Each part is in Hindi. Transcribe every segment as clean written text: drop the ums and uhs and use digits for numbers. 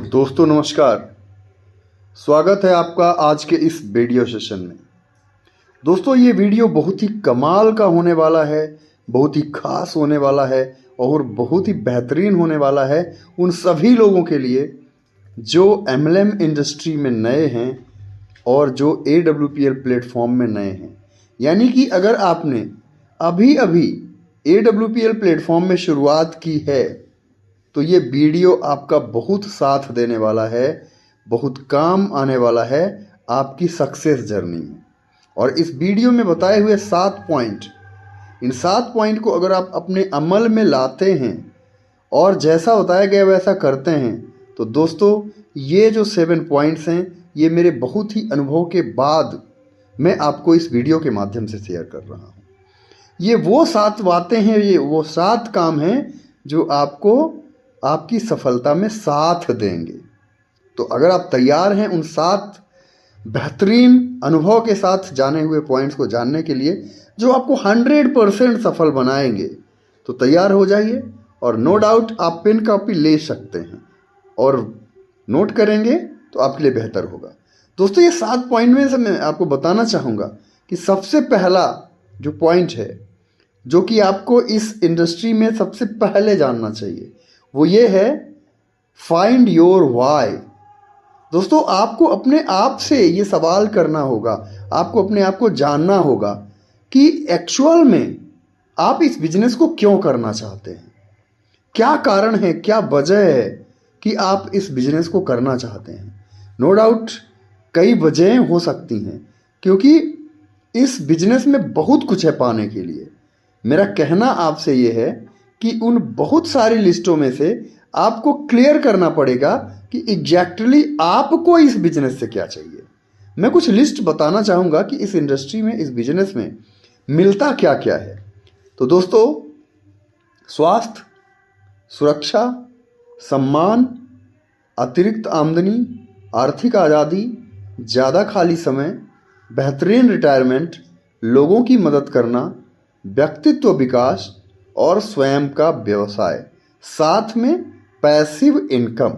दोस्तों नमस्कार। स्वागत है आपका आज के इस वीडियो सेशन में। दोस्तों ये वीडियो बहुत ही कमाल का होने वाला है, बहुत ही खास होने वाला है और बहुत ही बेहतरीन होने वाला है उन सभी लोगों के लिए जो एमएलएम इंडस्ट्री में नए हैं और जो AWPL प्लेटफॉर्म में नए हैं। यानी कि अगर आपने अभी अभी AWPL प्लेटफॉर्म में शुरुआत की है तो ये वीडियो आपका बहुत साथ देने वाला है, बहुत काम आने वाला है आपकी सक्सेस जर्नी में। और इस वीडियो में बताए हुए 7 पॉइंट, इन 7 पॉइंट को अगर आप अपने अमल में लाते हैं और जैसा बताया गया वैसा करते हैं तो दोस्तों ये जो 7 पॉइंट्स हैं ये मेरे बहुत ही अनुभव के बाद मैं आपको इस वीडियो के माध्यम से शेयर कर रहा हूँ। ये वो 7 बातें हैं, ये वो 7 काम हैं जो आपको आपकी सफलता में साथ देंगे। तो अगर आप तैयार हैं उन 7 बेहतरीन अनुभव के साथ जाने हुए पॉइंट्स को जानने के लिए जो आपको 100% सफल बनाएंगे तो तैयार हो जाइए और नो डाउट आप पेन कॉपी ले सकते हैं और नोट करेंगे तो आपके लिए बेहतर होगा। दोस्तों ये 7 पॉइंट में से मैं आपको बताना चाहूँगा कि सबसे पहला जो पॉइंट है जो कि आपको इस इंडस्ट्री में सबसे पहले जानना चाहिए वो ये है फाइंड योर वाई। दोस्तों आपको अपने आप से ये सवाल करना होगा, आपको अपने आप को जानना होगा कि एक्चुअल में आप इस बिजनेस को क्यों करना चाहते हैं, क्या कारण है, क्या वजह है कि आप इस बिजनेस को करना चाहते हैं। नो डाउट कई वजहें हो सकती हैं क्योंकि इस बिजनेस में बहुत कुछ है पाने के लिए। मेरा कहना आपसे ये है कि उन बहुत सारी लिस्टों में से आपको क्लियर करना पड़ेगा कि एग्जैक्टली आपको इस बिजनेस से क्या चाहिए। मैं कुछ लिस्ट बताना चाहूँगा कि इस इंडस्ट्री में, इस बिजनेस में मिलता क्या क्या है। तो दोस्तों स्वास्थ्य, सुरक्षा, सम्मान, अतिरिक्त आमदनी, आर्थिक आज़ादी, ज़्यादा खाली समय, बेहतरीन रिटायरमेंट, लोगों की मदद करना, व्यक्तित्व विकास और स्वयं का व्यवसाय, साथ में पैसिव इनकम।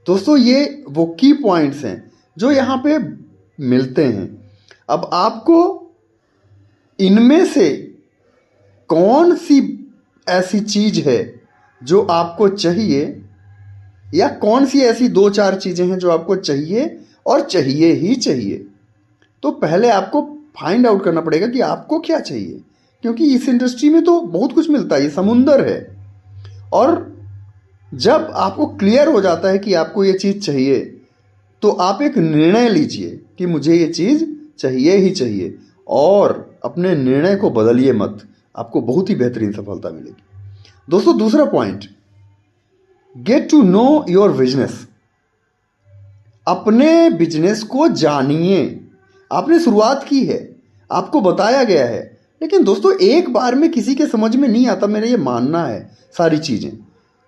दोस्तों ये वो की पॉइंट्स हैं जो यहाँ पे मिलते हैं। अब आपको इनमें से कौन सी ऐसी चीज़ है जो आपको चाहिए या कौन सी ऐसी 2-4 चीज़ें हैं जो आपको चाहिए और चाहिए ही चाहिए, तो पहले आपको फाइंड आउट करना पड़ेगा कि आपको क्या चाहिए। क्योंकि इस इंडस्ट्री में तो बहुत कुछ मिलता है, ये समुंदर है। और जब आपको क्लियर हो जाता है कि आपको ये चीज़ चाहिए तो आप एक निर्णय लीजिए कि मुझे ये चीज़ चाहिए ही चाहिए और अपने निर्णय को बदलिए मत, आपको बहुत ही बेहतरीन सफलता मिलेगी। दोस्तों दूसरा point, get to know your business. अपने बिजनेस को जानिए। आपने शुरुआत की है, आपको बताया गया है, लेकिन दोस्तों एक बार में किसी के समझ में नहीं आता, मेरा ये मानना है सारी चीज़ें।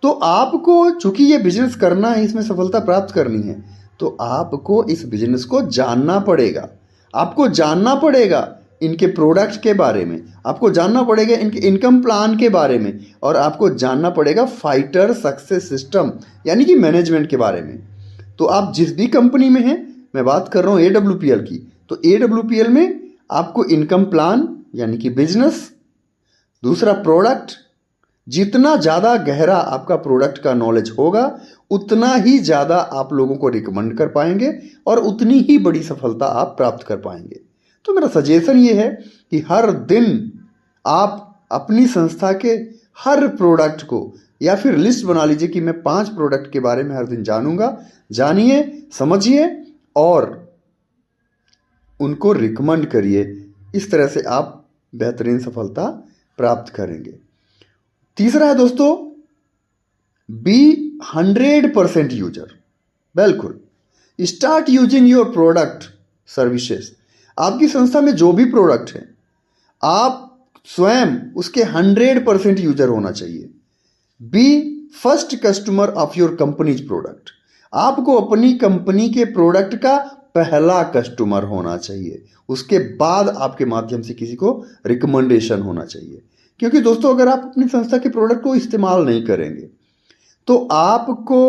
तो आपको चूंकि ये बिजनेस करना है, इसमें सफलता प्राप्त करनी है, तो आपको इस बिजनेस को जानना पड़ेगा। आपको जानना पड़ेगा इनके प्रोडक्ट के बारे में, आपको जानना पड़ेगा इनके इनकम प्लान के बारे में और आपको जानना पड़ेगा फाइटर सक्सेस सिस्टम यानी कि मैनेजमेंट के बारे में। तो आप जिस भी कंपनी में हैं, मैं बात कर रहा हूँ AWPL की, तो AWPL में आपको इनकम प्लान यानी कि बिजनेस, दूसरा प्रोडक्ट, जितना ज़्यादा गहरा आपका प्रोडक्ट का नॉलेज होगा उतना ही ज़्यादा आप लोगों को रिकमेंड कर पाएंगे और उतनी ही बड़ी सफलता आप प्राप्त कर पाएंगे। तो मेरा सजेशन ये है कि हर दिन आप अपनी संस्था के हर प्रोडक्ट को या फिर लिस्ट बना लीजिए कि मैं 5 प्रोडक्ट के बारे में हर दिन जानूंगा। जानिए, समझिए और उनको रिकमेंड करिए। इस तरह से आप बेहतरीन सफलता प्राप्त करेंगे। तीसरा है दोस्तों, बी 100% यूजर। बिल्कुल, start using your product services. आपकी संस्था में जो भी प्रोडक्ट है आप स्वयं उसके 100% यूजर होना चाहिए। Be first customer of your companies product. आपको अपनी कंपनी के प्रोडक्ट का पहला कस्टमर होना चाहिए, उसके बाद आपके माध्यम से किसी को रिकमेंडेशन होना चाहिए। क्योंकि दोस्तों अगर आप अपनी संस्था के प्रोडक्ट को इस्तेमाल नहीं करेंगे तो आपको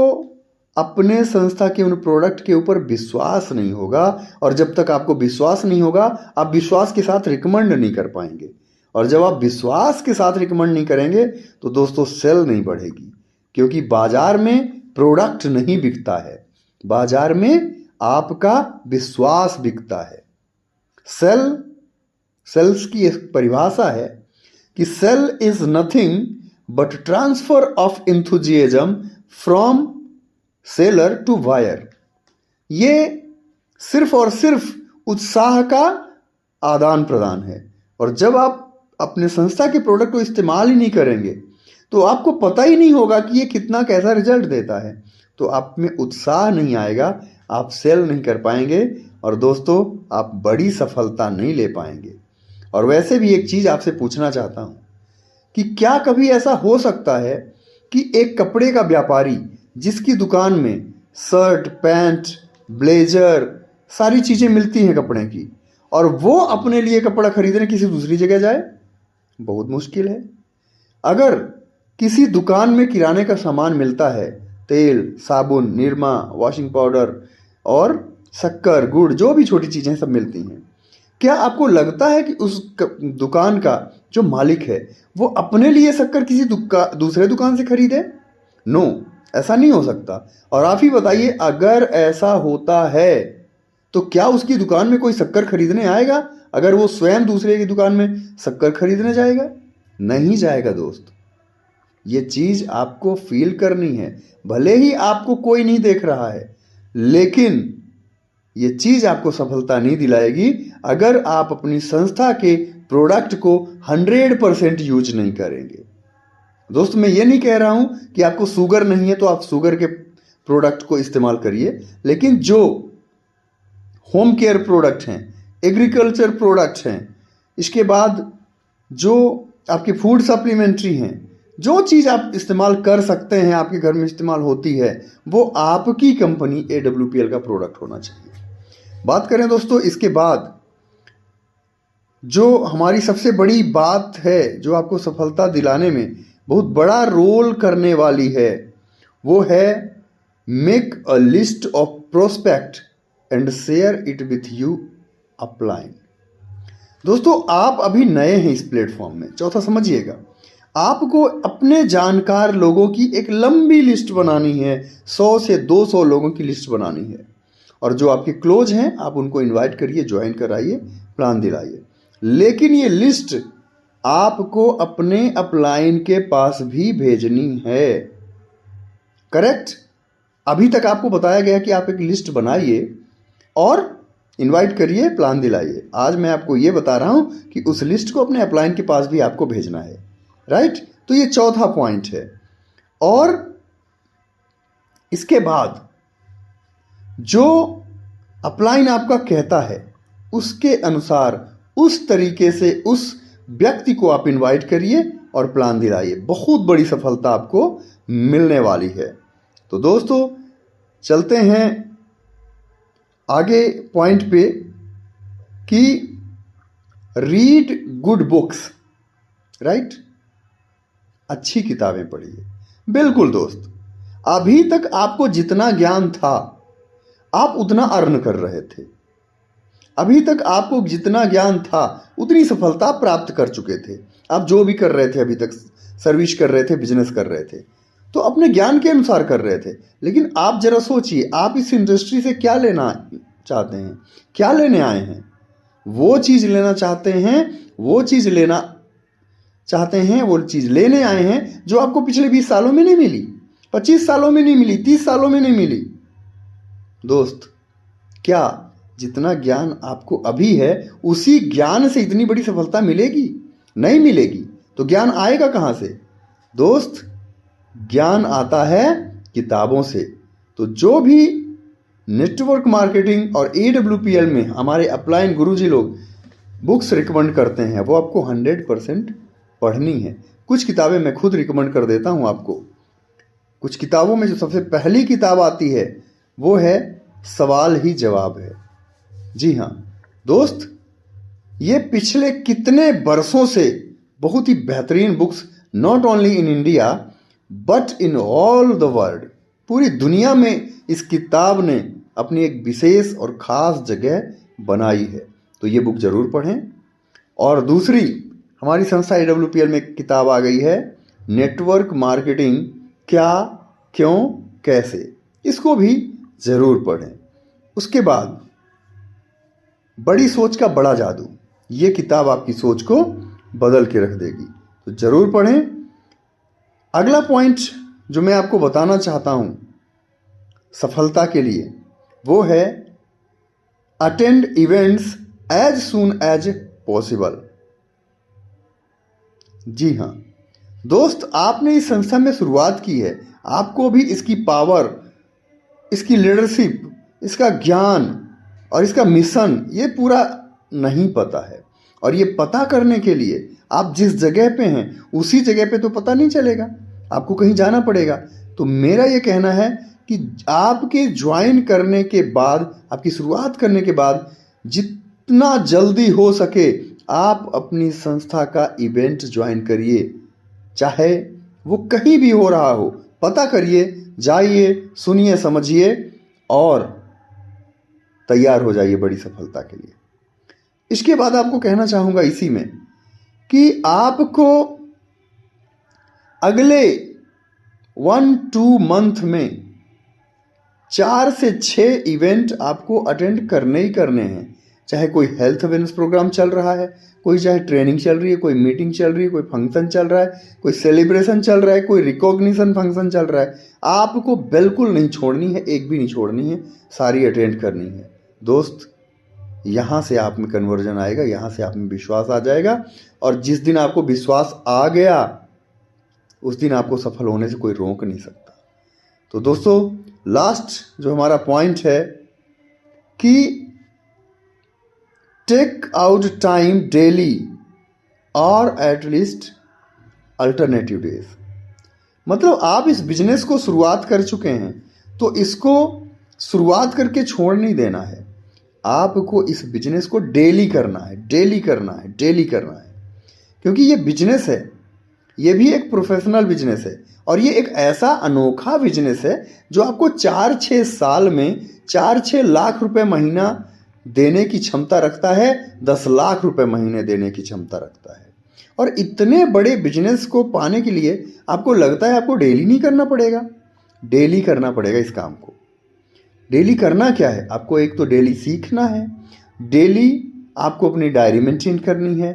अपने संस्था के उन प्रोडक्ट के ऊपर विश्वास नहीं होगा, और जब तक आपको विश्वास नहीं होगा आप विश्वास के साथ रिकमेंड नहीं कर पाएंगे, और जब आप विश्वास के साथ रिकमेंड नहीं करेंगे तो दोस्तों सेल नहीं बढ़ेगी, क्योंकि बाजार में प्रोडक्ट नहीं बिकता है, बाजार में आपका विश्वास बिकता है। सेल्स की एक परिभाषा है कि sale is nothing but transfer of enthusiasm from seller to buyer. ये सिर्फ और सिर्फ उत्साह का आदान प्रदान है, और जब आप अपने संस्था के प्रोडक्ट को इस्तेमाल ही नहीं करेंगे तो आपको पता ही नहीं होगा कि ये कितना कैसा रिजल्ट देता है, तो आप में उत्साह नहीं आएगा, आप सेल नहीं कर पाएंगे, और दोस्तों आप बड़ी सफलता नहीं ले पाएंगे। और वैसे भी एक चीज़ आपसे पूछना चाहता हूँ कि क्या कभी ऐसा हो सकता है कि एक कपड़े का व्यापारी जिसकी दुकान में शर्ट, पैंट, ब्लेजर, सारी चीज़ें मिलती हैं कपड़े की, और वो अपने लिए कपड़ा खरीदने किसी दूसरी जगह जाए? बहुत मुश्किल है। अगर किसी दुकान में किराने का सामान मिलता है, तेल, साबुन, निरमा, वॉशिंग पाउडर और शक्कर, गुड़, जो भी छोटी चीज़ें सब मिलती हैं, क्या आपको लगता है कि उस दुकान का जो मालिक है वो अपने लिए शक्कर किसी दूसरे दुकान से खरीदे? नो, ऐसा नहीं हो सकता। और आप ही बताइए, अगर ऐसा होता है तो क्या उसकी दुकान में कोई शक्कर खरीदने आएगा अगर वो स्वयं दूसरे की दुकान में शक्कर खरीदने जाएगा? नहीं जाएगा दोस्त। ये चीज़ आपको फील करनी है, भले ही आपको कोई नहीं देख रहा है, लेकिन ये चीज़ आपको सफलता नहीं दिलाएगी अगर आप अपनी संस्था के प्रोडक्ट को 100% यूज नहीं करेंगे। दोस्त, मैं ये नहीं कह रहा हूं कि आपको शुगर नहीं है तो आप शुगर के प्रोडक्ट को इस्तेमाल करिए, लेकिन जो होम केयर प्रोडक्ट हैं, एग्रीकल्चर प्रोडक्ट हैं, इसके बाद जो आपके फूड सप्लीमेंट्री हैं, जो चीज़ आप इस्तेमाल कर सकते हैं, आपके घर में इस्तेमाल होती है, वो आपकी कंपनी AWPL का प्रोडक्ट होना चाहिए। बात करें दोस्तों इसके बाद, जो हमारी सबसे बड़ी बात है जो आपको सफलता दिलाने में बहुत बड़ा रोल करने वाली है, वो है make a list of prospect and share it with you upline. दोस्तों, आप अभी नए हैं इस प्लेटफॉर्म में। चौथा समझिएगा, आपको अपने जानकार लोगों की एक लंबी लिस्ट बनानी है, 100 से 200 लोगों की लिस्ट बनानी है, और जो आपके क्लोज हैं आप उनको इनवाइट करिए, ज्वाइन कराइए, प्लान दिलाइए। लेकिन ये लिस्ट आपको अपने अपलाइन के पास भी भेजनी है। करेक्ट? अभी तक आपको बताया गया कि आप एक लिस्ट बनाइए और इनवाइट करिए, प्लान दिलाइए। आज मैं आपको ये बता रहा हूं कि उस लिस्ट को अपने अपलाइन के पास भी आपको भेजना है। राइट? तो ये चौथा पॉइंट है। और इसके बाद जो अपलाइन आपका कहता है उसके अनुसार, उस तरीके से उस व्यक्ति को आप इनवाइट करिए और प्लान दिलाइए। बहुत बड़ी सफलता आपको मिलने वाली है। तो दोस्तों, चलते हैं आगे पॉइंट पे कि रीड गुड बुक्स। राइट? अच्छी किताबें पढ़िए। बिल्कुल दोस्त, अभी तक आपको जितना ज्ञान था आप उतना अर्न कर रहे थे। अभी तक आपको जितना ज्ञान था उतनी सफलता प्राप्त कर चुके थे। आप जो भी कर रहे थे, अभी तक सर्विस कर रहे थे, बिजनेस कर रहे थे, तो अपने ज्ञान के अनुसार कर रहे थे। लेकिन आप जरा सोचिए, आप इस इंडस्ट्री से क्या लेना चाहते हैं, क्या लेने आए हैं? वो चीज़ लेना चाहते हैं, वो चीज़ लेना चाहते हैं, वो चीज़ लेने आए हैं जो आपको पिछले 20 सालों में नहीं मिली, 25 सालों में नहीं मिली, 30 सालों में नहीं मिली। दोस्त, क्या जितना ज्ञान आपको अभी है उसी ज्ञान से इतनी बड़ी सफलता मिलेगी? नहीं मिलेगी। तो ज्ञान आएगा कहाँ से? दोस्त, ज्ञान आता है किताबों से। तो जो भी नेटवर्क मार्केटिंग और AWPL में हमारे अपलाइन गुरुजी लोग बुक्स रिकमेंड करते हैं, वो आपको 100% पढ़नी है। कुछ किताबें मैं खुद रिकमेंड कर देता हूँ आपको। कुछ किताबों में जो सबसे पहली किताब आती है वो है सवाल ही जवाब है। जी हाँ दोस्त, ये पिछले कितने बरसों से बहुत ही बेहतरीन books, not only in India but in all the world, पूरी दुनिया में इस किताब ने अपनी एक विशेष और ख़ास जगह बनाई है। तो ये बुक ज़रूर पढ़ें। और दूसरी हमारी संस्था AWPL में एक किताब आ गई है, नेटवर्क मार्केटिंग क्या, क्यों, कैसे। इसको भी ज़रूर पढ़ें। उसके बाद बड़ी सोच का बड़ा जादू, ये किताब आपकी सोच को बदल के रख देगी। तो ज़रूर पढ़ें। अगला पॉइंट जो मैं आपको बताना चाहता हूँ सफलता के लिए, वो है attend events as soon as possible. जी हाँ दोस्त, आपने इस संस्था में शुरुआत की है, आपको भी इसकी पावर, इसकी लीडरशिप, इसका ज्ञान और इसका मिशन ये पूरा नहीं पता है। और ये पता करने के लिए आप जिस जगह पे हैं उसी जगह पे तो पता नहीं चलेगा, आपको कहीं जाना पड़ेगा। तो मेरा ये कहना है कि आपके ज्वाइन करने के बाद, आपकी शुरुआत करने के बाद जितना जल्दी हो सके आप अपनी संस्था का इवेंट ज्वाइन करिए, चाहे वो कहीं भी हो रहा हो। पता करिए, जाइए, सुनिए, समझिए और तैयार हो जाइए बड़ी सफलता के लिए। इसके बाद आपको कहना चाहूँगा इसी में कि आपको अगले 1-2 मंथ में 4 से 6 इवेंट आपको अटेंड करने ही करने हैं। चाहे कोई हेल्थ अवेयरनेस प्रोग्राम चल रहा है, कोई चाहे ट्रेनिंग चल रही है, कोई मीटिंग चल रही है, कोई फंक्शन चल रहा है, कोई सेलिब्रेशन चल रहा है, कोई रिकॉग्निशन फंक्शन चल रहा है, आपको बिल्कुल नहीं छोड़नी है, एक भी नहीं छोड़नी है, सारी अटेंड करनी है। दोस्त, यहाँ से आप में कन्वर्जन आएगा, यहाँ से आप में विश्वास आ जाएगा। और जिस दिन आपको विश्वास आ गया उस दिन आपको सफल होने से कोई रोक नहीं सकता। तो दोस्तों, लास्ट जो हमारा पॉइंट है कि टेक आउट टाइम डेली और एटलीस्ट अल्टरनेटिव डेज। मतलब आप इस बिजनेस को शुरुआत कर चुके हैं तो इसको शुरुआत करके छोड़ नहीं देना है। आपको इस बिजनेस को डेली करना है, डेली करना है, डेली करना है। क्योंकि ये बिजनेस है, ये भी एक प्रोफेशनल बिजनेस है और ये एक ऐसा अनोखा बिजनेस है जो आपको 4-6 साल में 4-6 लाख रुपए महीना देने की क्षमता रखता है, 10 लाख रुपए महीने देने की क्षमता रखता है। और इतने बड़े बिजनेस को पाने के लिए आपको लगता है आपको डेली नहीं करना पड़ेगा? डेली करना पड़ेगा इस काम को। डेली करना क्या है? आपको एक तो डेली सीखना है, डेली आपको अपनी डायरी मेंटेन करनी है,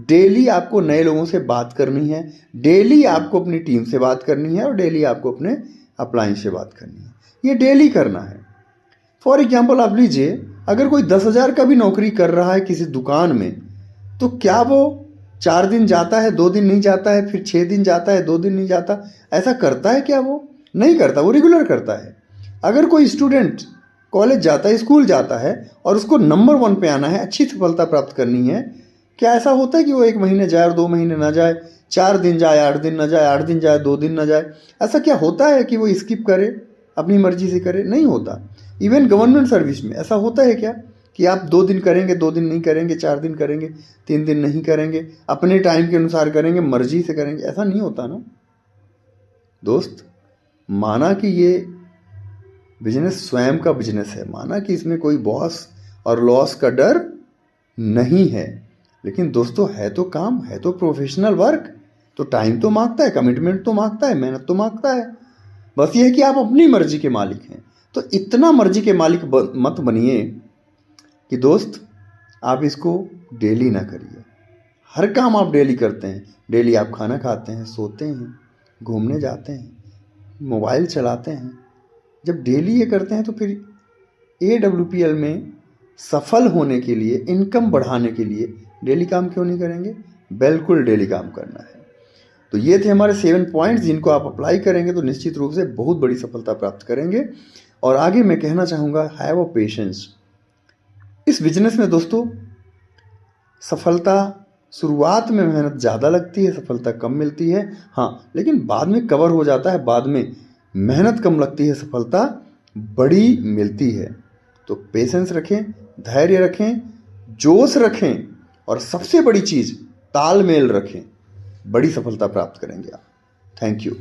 डेली आपको नए लोगों से बात करनी है, डेली आपको अपनी टीम से बात करनी है और डेली आपको अपने अपलाइन से बात करनी है। ये डेली करना है। फॉर एग्जाम्पल आप लीजिए, अगर कोई 10,000 का भी नौकरी कर रहा है किसी दुकान में, तो क्या वो 4 दिन जाता है, 2 दिन नहीं जाता है, फिर 6 दिन जाता है, 2 दिन नहीं जाता, ऐसा करता है क्या? वो नहीं करता, वो रेगुलर करता है। अगर कोई स्टूडेंट कॉलेज जाता है, स्कूल जाता है और उसको नंबर 1 पे आना है, अच्छी सफलता प्राप्त करनी है, क्या ऐसा होता है कि वो 1 महीने जाए और 2 महीने ना जाए, 4 दिन जाए, 8 दिन ना जाए, 8 दिन जाए, 2 दिन ना जाए? ऐसा क्या होता है कि वो स्किप करे, अपनी मर्जी से करे? नहीं होता। इवन गवर्नमेंट सर्विस में ऐसा होता है क्या कि आप 2 दिन करेंगे, 2 दिन नहीं करेंगे, 4 दिन करेंगे, 3 दिन नहीं करेंगे, अपने टाइम के अनुसार करेंगे, मर्जी से करेंगे? ऐसा नहीं होता ना दोस्त। माना कि ये बिजनेस स्वयं का बिजनेस है, माना कि इसमें कोई बॉस और लॉस का डर नहीं है, लेकिन दोस्तों है तो काम, है तो प्रोफेशनल वर्क, तो टाइम तो मांगता है, कमिटमेंट तो मांगता है, मेहनत तो मांगता है। बस ये है कि आप अपनी मर्जी के मालिक हैं। तो इतना मर्जी के मालिक मत बनिए कि दोस्त आप इसको डेली ना करिए। हर काम आप डेली करते हैं, डेली आप खाना खाते हैं, सोते हैं, घूमने जाते हैं, मोबाइल चलाते हैं। जब डेली ये करते हैं तो फिर AWPL में सफल होने के लिए, इनकम बढ़ाने के लिए डेली काम क्यों नहीं करेंगे? बिल्कुल डेली काम करना है। तो ये थे हमारे 7 पॉइंट्स, जिनको आप अप्लाई करेंगे तो निश्चित रूप से बहुत बड़ी सफलता प्राप्त करेंगे। और आगे मैं कहना चाहूँगा, हैव अ पेशेंस। इस बिजनेस में दोस्तों सफलता शुरुआत में मेहनत ज़्यादा लगती है, सफलता कम मिलती है, हाँ, लेकिन बाद में कवर हो जाता है। बाद में मेहनत कम लगती है, सफलता बड़ी मिलती है। तो पेशेंस रखें, धैर्य रखें, जोश रखें और सबसे बड़ी चीज़ तालमेल रखें, बड़ी सफलता प्राप्त करेंगे आप। Thank you.